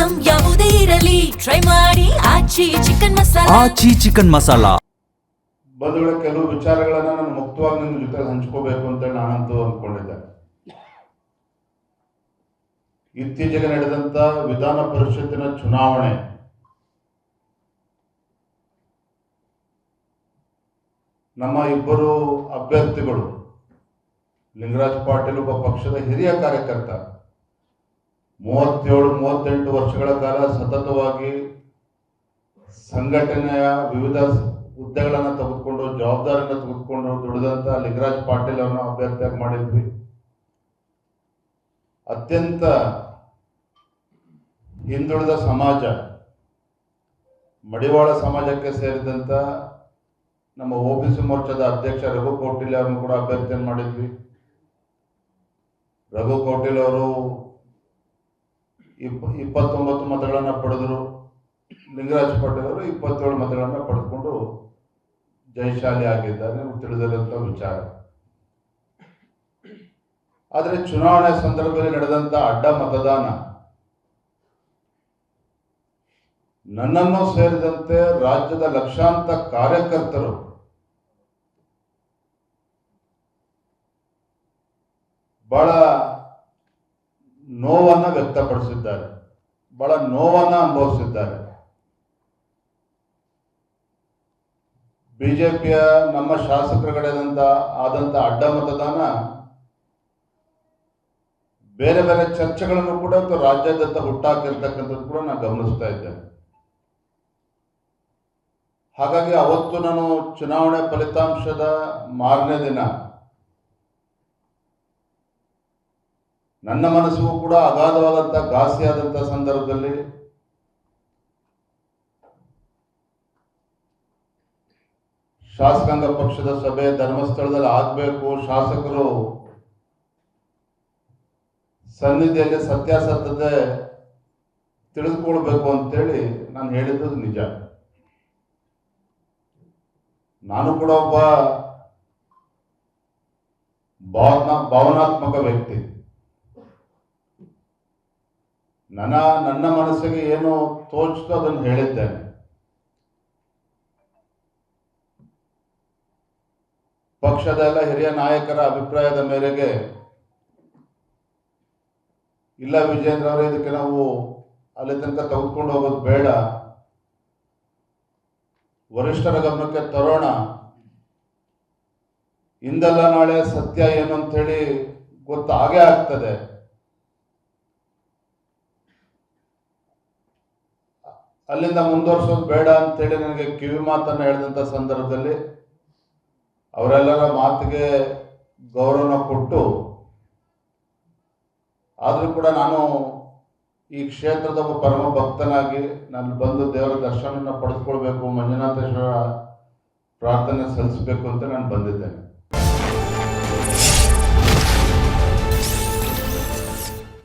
Item ಯಾವುದೇ ಇರಲಿ try ಮಾಡಿ ಆಚಿ ಚಿಕನ್ ಮಸಾಲಾ. ಆಚಿ ಚಿಕನ್ ಮಸಾಲಾ. ಬಂಧುಗಳ ಕೆಲವು ವಿಚಾರಗಳನ್ನು ನಾನು ಮುಕ್ತವಾಗಿ ನಿಮ್ಮ ಜೊತೆ ಹಂಚ್ಕೋಬೇಕು ಅಂತೇಳಿ ನಾನಂತೂ ಅಂದ್ಕೊಂಡಿದ್ದೆ. ಇತ್ತೀಚೆಗೆ ನಡೆದಂತ ವಿಧಾನ ಪರಿಷತ್ತಿನ ಚುನಾವಣೆ ನಮ್ಮ ಇಬ್ಬರು ಅಭ್ಯರ್ಥಿಗಳು, ಲಿಂಗರಾಜ್ ಪಾಟೀಲ್ ಒಬ್ಬ ಪಕ್ಷದ ಹಿರಿಯ ಕಾರ್ಯಕರ್ತ, 37-38 ವರ್ಷಗಳ ಕಾಲ ಸತತವಾಗಿ ಸಂಘಟನೆಯ ವಿವಿಧ ಹುದ್ದೆಗಳನ್ನು ತೆಗೆದುಕೊಂಡು ಜವಾಬ್ದಾರಿಯನ್ನು ತೆಗೆದುಕೊಂಡು ದುಡಿದಂತ ಲಿಂಗರಾಜ್ ಪಾಟೀಲ್ ಅವರನ್ನು ಅಭ್ಯರ್ಥಿಯಾಗಿ ಮಾಡಿದ್ವಿ. ಅತ್ಯಂತ ಹಿಂದುಳಿದ ಸಮಾಜ, ಮಡಿವಾಳ ಸಮಾಜಕ್ಕೆ ಸೇರಿದಂತ ನಮ್ಮ OBC ಮೋರ್ಚಾದ ಅಧ್ಯಕ್ಷ ರಘು ಕೌಟಿಲ್ಯ ಅವರನ್ನು ಕೂಡ ಅಭ್ಯರ್ಥಿಯನ್ನು ಮಾಡಿದ್ವಿ. ರಘು ಕೌಟಿಲ್ಯ ಅವರು 29 ಮತಗಳನ್ನು ಪಡೆದರು. ಲಿಂಗರಾಜ್ ಪಾಟೀಲ್ ಅವರು 27 ಮತಗಳನ್ನು ಪಡೆದುಕೊಂಡು ಜಯಶಾಲಿ ಆಗಿದ್ದಾರೆ, ತಿಳಿದಿರುವಂತ ವಿಚಾರ. ಆದರೆ ಚುನಾವಣೆ ಸಂದರ್ಭದಲ್ಲಿ ನಡೆದಂತ ಅಡ್ಡ ಮತದಾನ ನನ್ನನ್ನು ಸೇರಿದಂತೆ ರಾಜ್ಯದ ಲಕ್ಷಾಂತರ ಕಾರ್ಯಕರ್ತರು ಬಹಳ ನೋವನ್ನ ವ್ಯಕ್ತಪಡಿಸಿದ್ದಾರೆ, ಬಹಳ ನೋವನ್ನ ಅನುಭವಿಸಿದ್ದಾರೆ. ಬಿಜೆಪಿಯ ನಮ್ಮ ಶಾಸಕರುಗಳಾದಂತ ಅಡ್ಡ ಮತದಾನ ಬೇರೆ ಬೇರೆ ಚರ್ಚೆಗಳನ್ನು ಕೂಡ ರಾಜ್ಯಾದ್ಯಂತ ಹುಟ್ಟಾಕಿರ್ತಕ್ಕಂಥದ್ದು ಕೂಡ ನಾನು ಗಮನಿಸ್ತಾ ಇದ್ದೇನೆ. ಹಾಗಾಗಿ ಅವತ್ತು ನಾನು ಚುನಾವಣೆ ಫಲಿತಾಂಶದ ಮಾರನೇ ದಿನ ನನ್ನ ಮನಸ್ಸಿಗೂ ಕೂಡ ಅಗಾಧವಾದಂಥ ಘಾಸಿಯಾದಂಥ ಸಂದರ್ಭದಲ್ಲಿ ಶಾಸಕಾಂಗ ಪಕ್ಷದ ಸಭೆ ಧರ್ಮಸ್ಥಳದಲ್ಲಿ ಆಗಬೇಕು, ಶಾಸಕರು ಸನ್ನಿಧಿಯಲ್ಲಿ ಸತ್ಯಾಸತ್ಯತೆ ತಿಳಿದುಕೊಳ್ಬೇಕು ಅಂತೇಳಿ ನಾನು ಹೇಳಿದ್ದು ನಿಜ. ನಾನು ಕೂಡ ಒಬ್ಬ ಭಾವನಾತ್ಮಕ ವ್ಯಕ್ತಿ. ನನ್ನ ಮನಸ್ಸಿಗೆ ಏನು ತೋಚ್ತೋ ಅದನ್ನು ಹೇಳಿದ್ದೇನೆ. ಪಕ್ಷದ ಎಲ್ಲ ಹಿರಿಯ ನಾಯಕರ ಅಭಿಪ್ರಾಯದ ಮೇರೆಗೆ, ಇಲ್ಲ ವಿಜೇಂದ್ರ ಅವರೇ, ಇದಕ್ಕೆ ನಾವು ಅಲ್ಲಿ ತನಕ ತೆಗೆದುಕೊಂಡು ಹೋಗೋದು ಬೇಡ, ವರಿಷ್ಠರ ಗಮನಕ್ಕೆ ತರೋಣ, ಇಂದಲ್ಲ ನಾಳೆ ಸತ್ಯ ಏನು ಅಂತ ಹೇಳಿ ಗೊತ್ತಾಗೇ ಆಗ್ತದೆ, ಅಲ್ಲಿಂದ ಮುಂದುವರ್ಸೋದು ಬೇಡ ಅಂತೇಳಿ ನನಗೆ ಕಿವಿ ಮಾತನ್ನು ಹೇಳಿದಂಥ ಸಂದರ್ಭದಲ್ಲಿ ಅವರೆಲ್ಲರ ಮಾತಿಗೆ ಗೌರವನ ಕೊಟ್ಟು, ಆದರೂ ಕೂಡ ನಾನು ಈ ಕ್ಷೇತ್ರದ ಒಬ್ಬ ಪರಮ ಭಕ್ತನಾಗಿ ನಾನು ಬಂದು ದೇವರ ದರ್ಶನವನ್ನು ಪಡೆದುಕೊಳ್ಬೇಕು, ಮಂಜುನಾಥೇಶ್ವರ ಪ್ರಾರ್ಥನೆ ಸಲ್ಲಿಸಬೇಕು ಅಂತ ನಾನು ಬಂದಿದ್ದೇನೆ.